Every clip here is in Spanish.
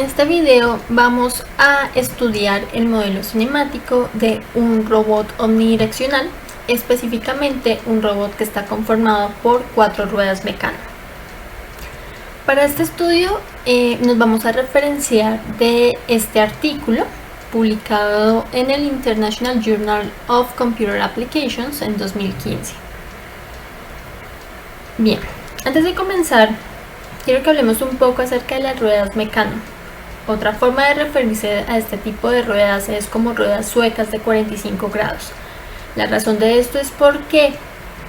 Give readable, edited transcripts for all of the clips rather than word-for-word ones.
este video vamos a estudiar el modelo cinemático de un robot omnidireccional, específicamente un robot que está conformado por 4 ruedas Meccano. Para este estudio nos vamos a referenciar de este artículo publicado en el International Journal of Computer Applications en 2015. Bien, antes de comenzar, quiero que hablemos un poco acerca de las ruedas Meccano. Otra forma de referirse a este tipo de ruedas es como ruedas suecas de 45 grados. La razón de esto es porque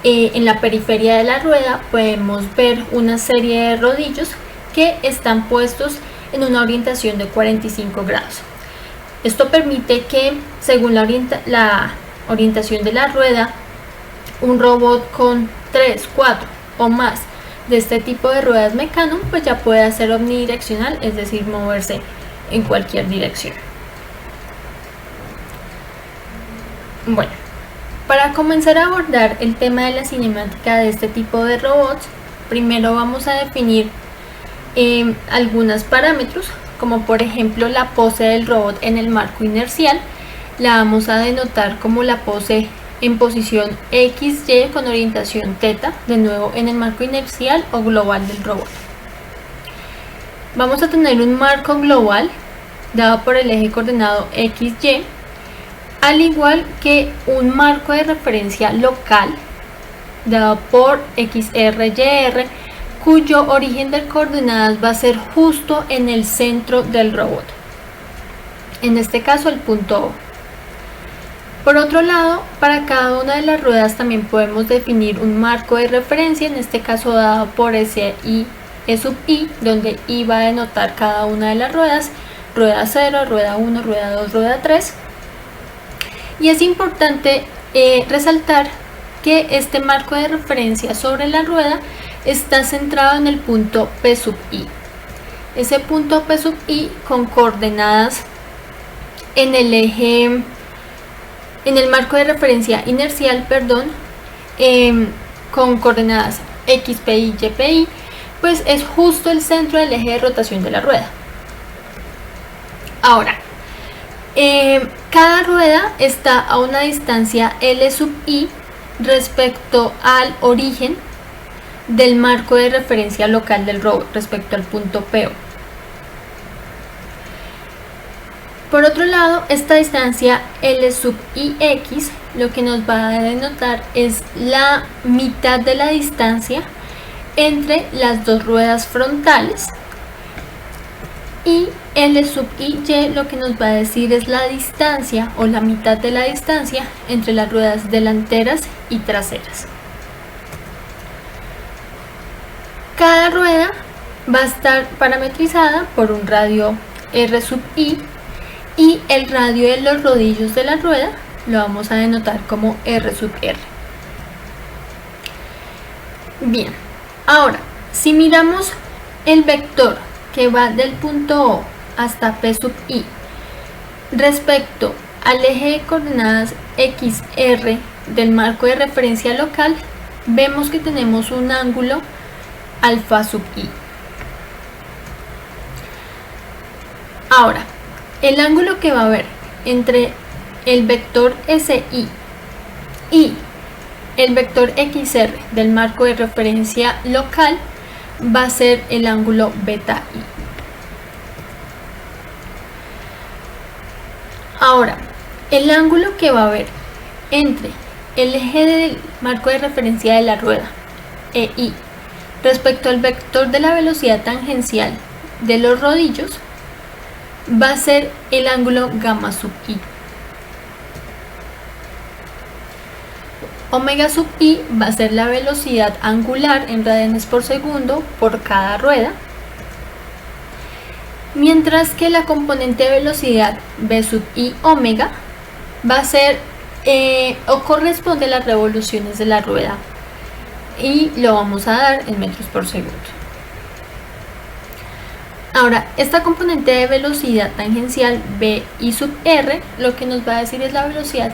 en la periferia de la rueda podemos ver una serie de rodillos que están puestos en una orientación de 45 grados. Esto permite que, según la orientación de la rueda, un robot con 3, 4 o más de este tipo de ruedas Meccano pues ya puede ser omnidireccional, es decir, moverse en cualquier dirección. Bueno, para comenzar a abordar el tema de la cinemática de este tipo de robots, primero vamos a definir algunos parámetros, como por ejemplo la pose del robot en el marco inercial. La vamos a denotar como la pose en posición XY con orientación θ, de nuevo en el marco inercial o global del robot. Vamos a tener un marco global dado por el eje coordenado XY, al igual que un marco de referencia local dado por XR-YR, cuyo origen de coordenadas va a ser justo en el centro del robot, en este caso el punto O. Por otro lado, para cada una de las ruedas también podemos definir un marco de referencia, en este caso dado por SI E sub I, donde I va a denotar cada una de las ruedas, rueda 0, rueda 1, rueda 2, rueda 3. Y es importante resaltar que este marco de referencia sobre la rueda está centrado en el punto P sub I. Ese punto P sub I con coordenadas en el eje, en el marco de referencia inercial, con coordenadas XPI, YPI, pues es justo el centro del eje de rotación de la rueda. Ahora, cada rueda está a una distancia L sub I respecto al origen del marco de referencia local del robot, respecto al punto PO. Por otro lado, esta distancia L sub IX lo que nos va a denotar es la mitad de la distancia entre las dos ruedas frontales, y L sub IY lo que nos va a decir es la distancia o la mitad de la distancia entre las ruedas delanteras y traseras. Cada rueda va a estar parametrizada por un radio R sub I, y el radio de los rodillos de la rueda lo vamos a denotar como R sub R. Bien, ahora si miramos el vector que va del punto O hasta P sub I respecto al eje de coordenadas XR del marco de referencia local, vemos que tenemos un ángulo alfa sub I. Ahora, el ángulo que va a haber entre el vector SI y el vector XR del marco de referencia local va a ser el ángulo beta I. Ahora, el ángulo que va a haber entre el eje del marco de referencia de la rueda, EI, respecto al vector de la velocidad tangencial de los rodillos, va a ser el ángulo gamma sub I. Omega sub I va a ser la velocidad angular en radianes por segundo por cada rueda, mientras que la componente de velocidad B sub I omega va a ser o corresponde a las revoluciones de la rueda, y lo vamos a dar en metros por segundo. Ahora, esta componente de velocidad tangencial B I sub R lo que nos va a decir es la velocidad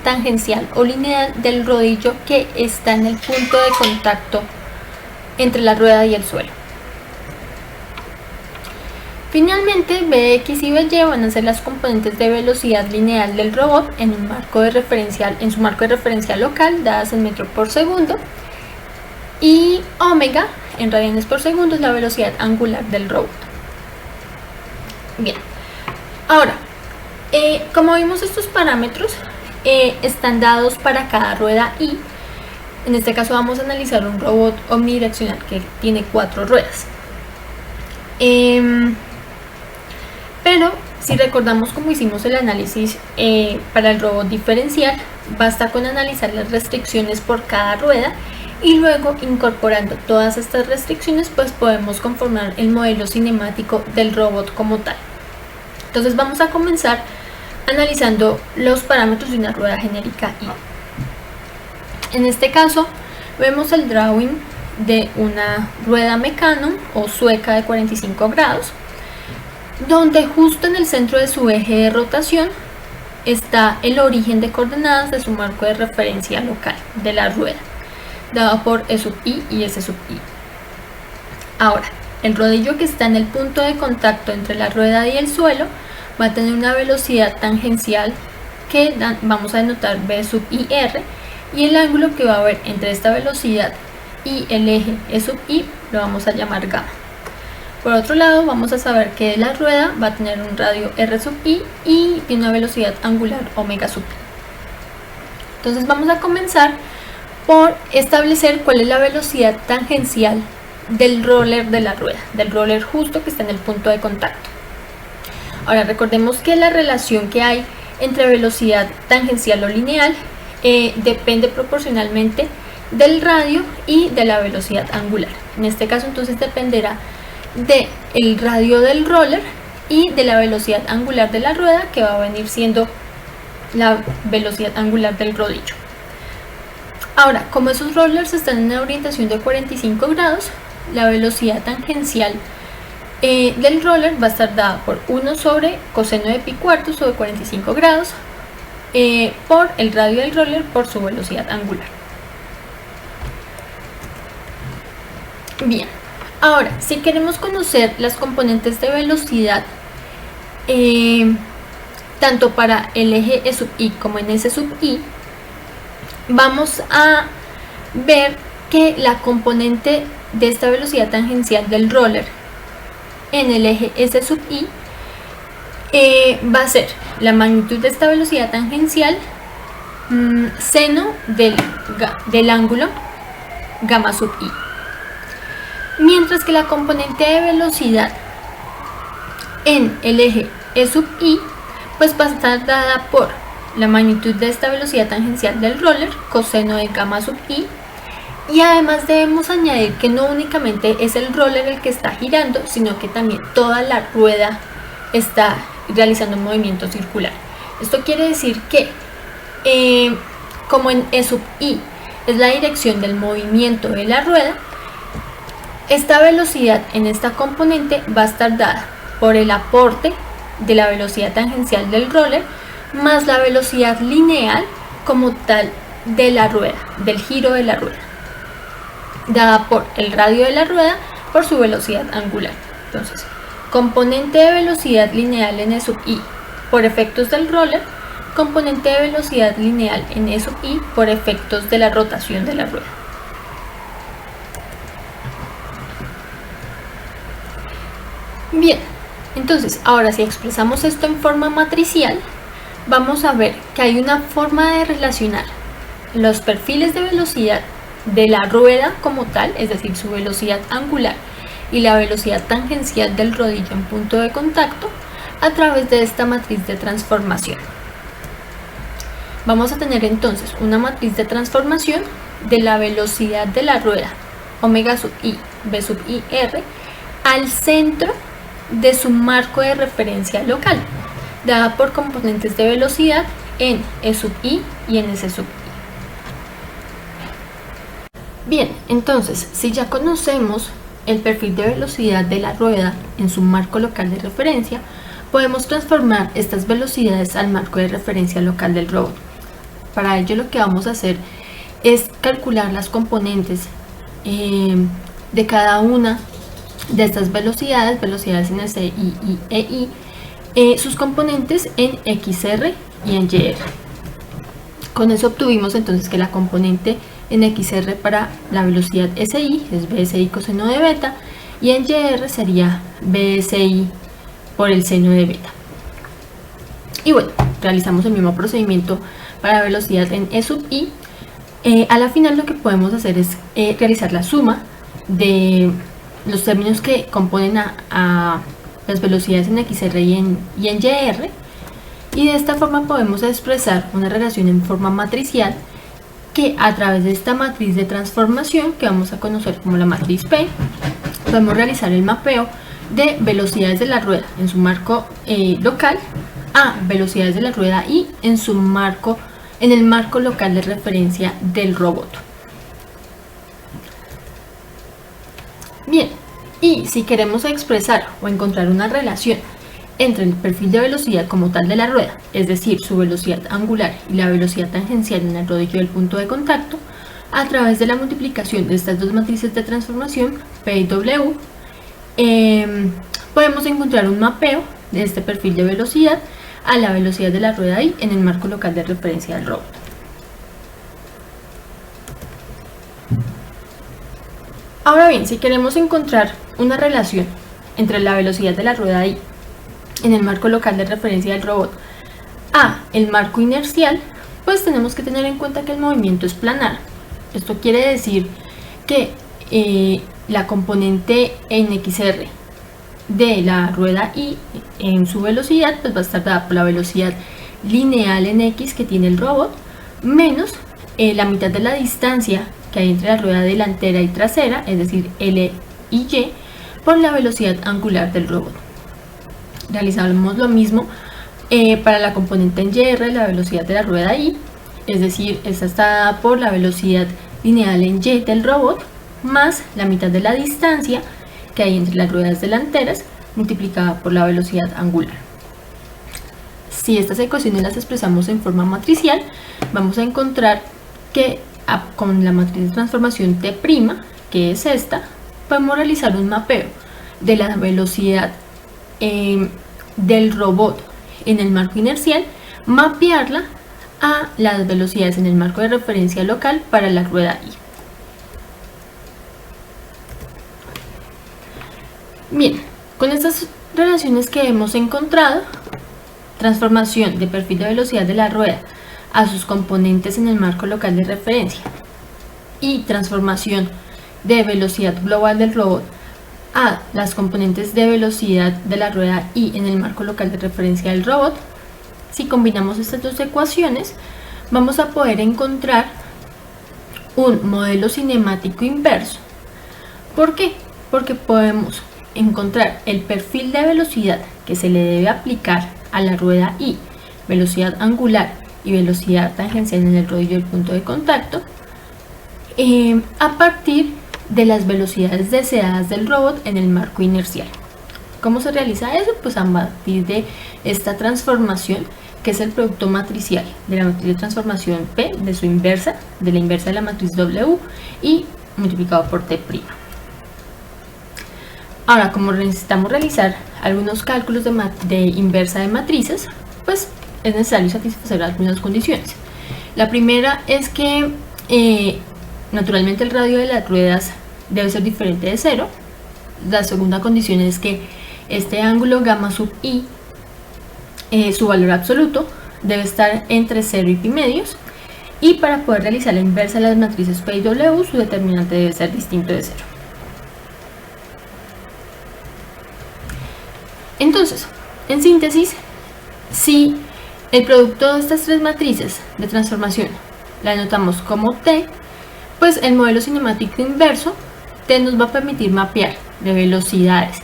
tangencial o lineal del rodillo que está en el punto de contacto entre la rueda y el suelo. Finalmente, Bx y By van a ser las componentes de velocidad lineal del robot en su marco de referencia local, dadas en metro por segundo, y omega en radianes por segundo es la velocidad angular del robot. Bien, ahora, como vimos, estos parámetros están dados para cada rueda y en este caso vamos a analizar un robot omnidireccional que tiene 4 ruedas. Pero si recordamos cómo hicimos el análisis para el robot diferencial, basta con analizar las restricciones por cada rueda y luego, incorporando todas estas restricciones, pues podemos conformar el modelo cinemático del robot como tal. Entonces vamos a comenzar analizando los parámetros de una rueda genérica I. En este caso vemos el drawing de una rueda Mecanon o sueca de 45 grados, donde justo en el centro de su eje de rotación está el origen de coordenadas de su marco de referencia local de la rueda, dado por E sub I y S sub I. Ahora, el rodillo que está en el punto de contacto entre la rueda y el suelo va a tener una velocidad tangencial que vamos a denotar B sub IR, y el ángulo que va a haber entre esta velocidad y el eje E sub I lo vamos a llamar gamma. Por otro lado, vamos a saber que la rueda va a tener un radio R sub I y tiene una velocidad angular omega sub I. Entonces vamos a comenzar por establecer cuál es la velocidad tangencial del roller de la rueda, del roller justo que está en el punto de contacto. Ahora recordemos que la relación que hay entre velocidad tangencial o lineal depende proporcionalmente del radio y de la velocidad angular. En este caso entonces dependerá del radio del roller y de la velocidad angular de la rueda, que va a venir siendo la velocidad angular del rodillo. Ahora, como esos rollers están en una orientación de 45 grados, la velocidad tangencial del roller va a estar dada por 1 sobre coseno de pi cuartos sobre 45 grados por el radio del roller por su velocidad angular. Bien, ahora si queremos conocer las componentes de velocidad tanto para el eje E sub I como en S sub I, vamos a ver que la componente de esta velocidad tangencial del roller en el eje S sub I va a ser la magnitud de esta velocidad tangencial seno del ángulo gamma sub I, mientras que la componente de velocidad en el eje E sub I pues va a estar dada por la magnitud de esta velocidad tangencial del roller coseno de gamma sub I. Y además debemos añadir que no únicamente es el roller el que está girando, sino que también toda la rueda está realizando un movimiento circular. Esto quiere decir que como en E sub I es la dirección del movimiento de la rueda, esta velocidad en esta componente va a estar dada por el aporte de la velocidad tangencial del roller más la velocidad lineal como tal de la rueda, del giro de la rueda, dada por el radio de la rueda por su velocidad angular. Entonces, componente de velocidad lineal en E sub I por efectos del roller, componente de velocidad lineal en E sub I por efectos de la rotación de la rueda. Bien, entonces ahora si expresamos esto en forma matricial, vamos a ver que hay una forma de relacionar los perfiles de velocidad de la rueda como tal, es decir, su velocidad angular y la velocidad tangencial del rodillo en punto de contacto, a través de esta matriz de transformación. Vamos a tener entonces una matriz de transformación de la velocidad de la rueda, omega sub I, B sub I, R, al centro de su marco de referencia local, dada por componentes de velocidad en E sub I y en S sub I. Bien, entonces, si ya conocemos el perfil de velocidad de la rueda en su marco local de referencia, podemos transformar estas velocidades al marco de referencia local del robot. Para ello lo que vamos a hacer es calcular las componentes de cada una de estas velocidades en SI y EI, sus componentes en XR y en YR. Con eso obtuvimos entonces que la componente en XR para la velocidad SI es BSI coseno de beta y en YR sería BSI por el seno de beta. Y bueno, realizamos el mismo procedimiento para velocidad en E sub I. A la final lo que podemos hacer es realizar la suma de los términos que componen a las velocidades en XR y en YR, y de esta forma podemos expresar una relación en forma matricial que a través de esta matriz de transformación que vamos a conocer como la matriz P, podemos realizar el mapeo de velocidades de la rueda en su marco local a velocidades de la rueda I en el marco local de referencia del robot. Bien, y si queremos expresar o encontrar una relación entre el perfil de velocidad como tal de la rueda, es decir, su velocidad angular y la velocidad tangencial en el rodillo del punto de contacto, a través de la multiplicación de estas dos matrices de transformación, P y W, podemos encontrar un mapeo de este perfil de velocidad a la velocidad de la rueda I en el marco local de referencia del robot. Ahora bien, si queremos encontrar una relación entre la velocidad de la rueda I en el marco local de referencia del robot a el marco inercial, pues tenemos que tener en cuenta que el movimiento es planar. Esto quiere decir que la componente en XR de la rueda I en su velocidad pues va a estar dada por la velocidad lineal en X que tiene el robot menos la mitad de la distancia que hay entre la rueda delantera y trasera, es decir, L y Y, por la velocidad angular del robot. Realizamos lo mismo para la componente en YR, la velocidad de la rueda I, es decir, esta está dada por la velocidad lineal en Y del robot más la mitad de la distancia que hay entre las ruedas delanteras multiplicada por la velocidad angular. Si estas ecuaciones las expresamos en forma matricial, vamos a encontrar que con la matriz de transformación T', que es esta, podemos realizar un mapeo de la velocidad del robot en el marco inercial, mapearla a las velocidades en el marco de referencia local para la rueda I. Bien, con estas relaciones que hemos encontrado, transformación de perfil de velocidad de la rueda a sus componentes en el marco local de referencia y transformación de velocidad global del robot a las componentes de velocidad de la rueda I en el marco local de referencia del robot, si combinamos estas dos ecuaciones vamos a poder encontrar un modelo cinemático inverso. ¿Por qué? Porque podemos encontrar el perfil de velocidad que se le debe aplicar a la rueda I, velocidad angular y velocidad tangencial en el rodillo del punto de contacto, a partir de las velocidades deseadas del robot en el marco inercial. ¿Cómo se realiza eso? Pues a partir de esta transformación que es el producto matricial de la matriz de transformación P, de su inversa, de la inversa de la matriz W y multiplicado por T'. Ahora, como necesitamos realizar algunos cálculos de inversa de matrices, pues es necesario satisfacer algunas condiciones. La primera es que naturalmente el radio de las ruedas debe ser diferente de 0. La segunda condición es que este ángulo gamma sub i, su valor absoluto, debe estar entre 0 y pi medios. Y para poder realizar la inversa de las matrices P y W, su determinante debe ser distinto de 0. Entonces, en síntesis, si el producto de estas tres matrices de transformación la anotamos como T, pues el modelo cinemático inverso T nos va a permitir mapear de velocidades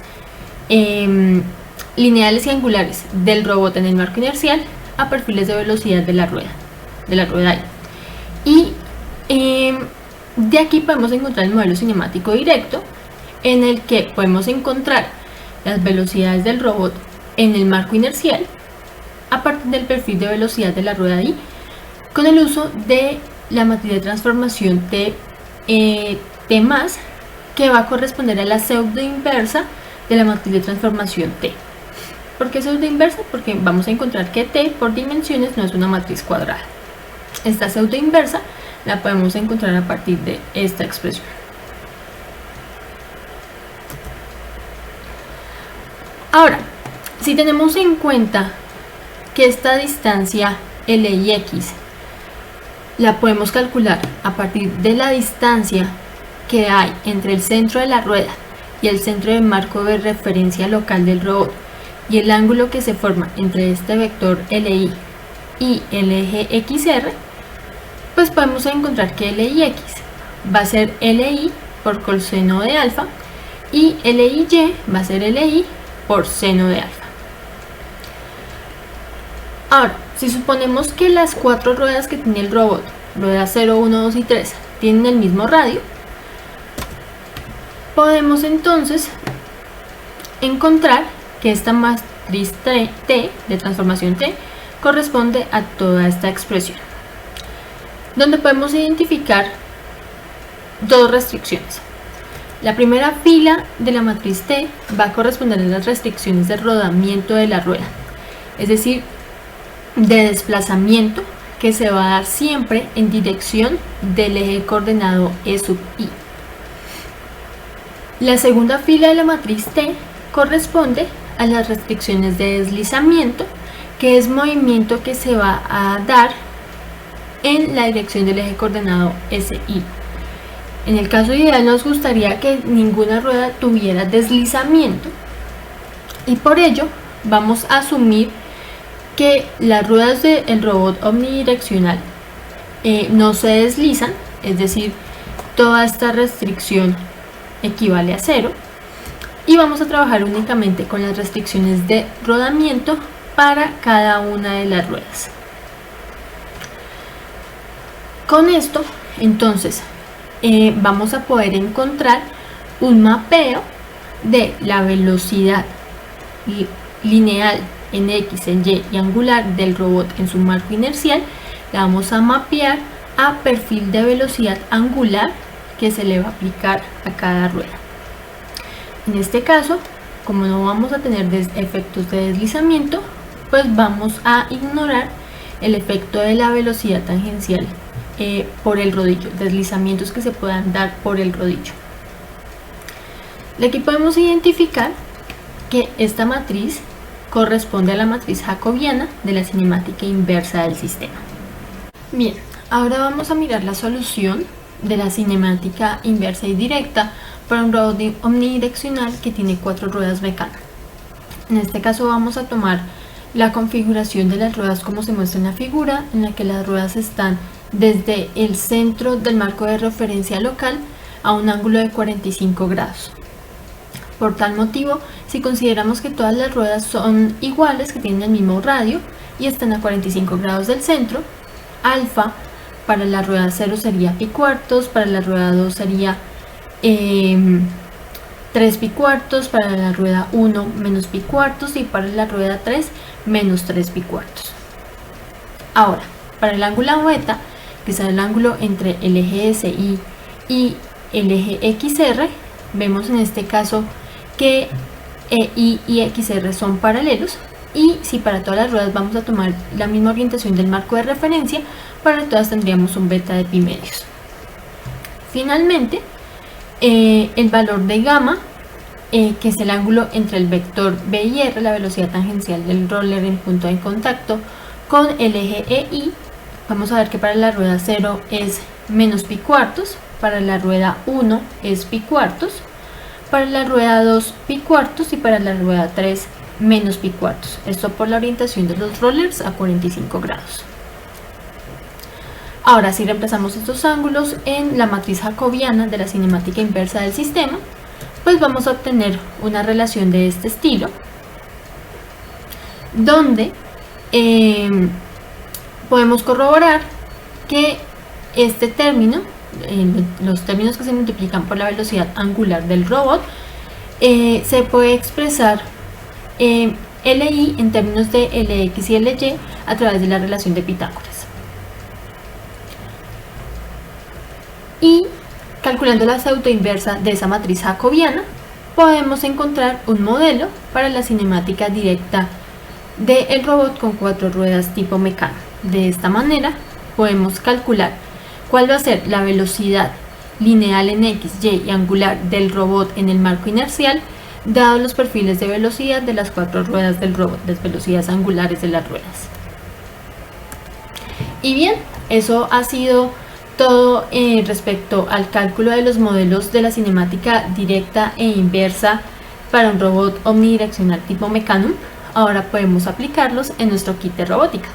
lineales y angulares del robot en el marco inercial a perfiles de velocidad de la rueda I. Y de aquí podemos encontrar el modelo cinemático directo, en el que podemos encontrar las velocidades del robot en el marco inercial a partir del perfil de velocidad de la rueda I con el uso de la matriz de transformación T+, que va a corresponder a la pseudo inversa de la matriz de transformación T. ¿Por qué pseudo inversa? Porque vamos a encontrar que T por dimensiones no es una matriz cuadrada. Esta pseudo inversa la podemos encontrar a partir de esta expresión. Ahora, si tenemos en cuenta que esta distancia L y X la podemos calcular a partir de la distancia que hay entre el centro de la rueda y el centro de marco de referencia local del robot y el ángulo que se forma entre este vector LI y el eje XR, pues podemos encontrar que LIX va a ser LI por coseno de alfa y LIY va a ser LI por seno de alfa. Ahora, si suponemos que las 4 ruedas que tiene el robot, ruedas 0, 1, 2 y 3, tienen el mismo radio, podemos entonces encontrar que esta matriz T de transformación T corresponde a toda esta expresión, donde podemos identificar dos restricciones. La primera fila de la matriz T va a corresponder a las restricciones de rodamiento de la rueda, es decir, de desplazamiento que se va a dar siempre en dirección del eje coordenado E sub I. La segunda fila de la matriz T corresponde a las restricciones de deslizamiento, que es movimiento que se va a dar en la dirección del eje coordenado SI. En el caso ideal nos gustaría que ninguna rueda tuviera deslizamiento y por ello vamos a asumir que las ruedas del robot omnidireccional no se deslizan, es decir, toda esta restricción equivale a 0 y vamos a trabajar únicamente con las restricciones de rodamiento para cada una de las ruedas. Con esto, entonces, vamos a poder encontrar un mapeo de la velocidad lineal en X, en Y y angular del robot en su marco inercial. La vamos a mapear a perfil de velocidad angular que se le va a aplicar a cada rueda. En este caso, como no vamos a tener efectos de deslizamiento, pues vamos a ignorar el efecto de la velocidad tangencial por el rodillo, deslizamientos que se puedan dar por el rodillo. De aquí podemos identificar que esta matriz corresponde a la matriz jacobiana de la cinemática inversa del sistema. Bien, ahora vamos a mirar la solución de la cinemática inversa y directa para un robot omnidireccional que tiene 4 ruedas mecano. En este caso vamos a tomar la configuración de las ruedas como se muestra en la figura, en la que las ruedas están desde el centro del marco de referencia local a un ángulo de 45 grados. Por tal motivo, si consideramos que todas las ruedas son iguales, que tienen el mismo radio y están a 45 grados del centro, alfa para la rueda 0 sería pi cuartos, para la rueda 2 sería 3 pi cuartos, para la rueda 1 menos pi cuartos y para la rueda 3 menos 3 pi cuartos. Ahora, para el ángulo beta, que es el ángulo entre el eje SI y el eje XR, vemos en este caso que EI y XR son paralelos, y si para todas las ruedas vamos a tomar la misma orientación del marco de referencia, para todas tendríamos un beta de pi medios. Finalmente, el valor de gamma, que es el ángulo entre el vector B y R, la velocidad tangencial del roller en punto de contacto, con el eje EI, vamos a ver que para la rueda 0 es menos pi cuartos, para la rueda 1 es pi cuartos, para la rueda 2 pi cuartos y para la rueda 3 menos pi cuartos. Esto por la orientación de los rollers a 45 grados. Ahora, si reemplazamos estos ángulos en la matriz jacobiana de la cinemática inversa del sistema, pues vamos a obtener una relación de este estilo, donde podemos corroborar que este término, los términos que se multiplican por la velocidad angular del robot, se puede expresar LI en términos de LX y LY a través de la relación de Pitágoras. Y Calculando la pseudoinversa de esa matriz jacobiana, podemos encontrar un modelo para la cinemática directa del robot con 4 ruedas tipo Meccano. De esta manera podemos calcular cuál va a ser la velocidad lineal en X, Y y angular del robot en el marco inercial, dados los perfiles de velocidad de las 4 ruedas del robot, las velocidades angulares de las ruedas. Y bien, eso ha sido todo respecto al cálculo de los modelos de la cinemática directa e inversa para un robot omnidireccional tipo Meccano. Ahora podemos aplicarlos en nuestro kit de robótica.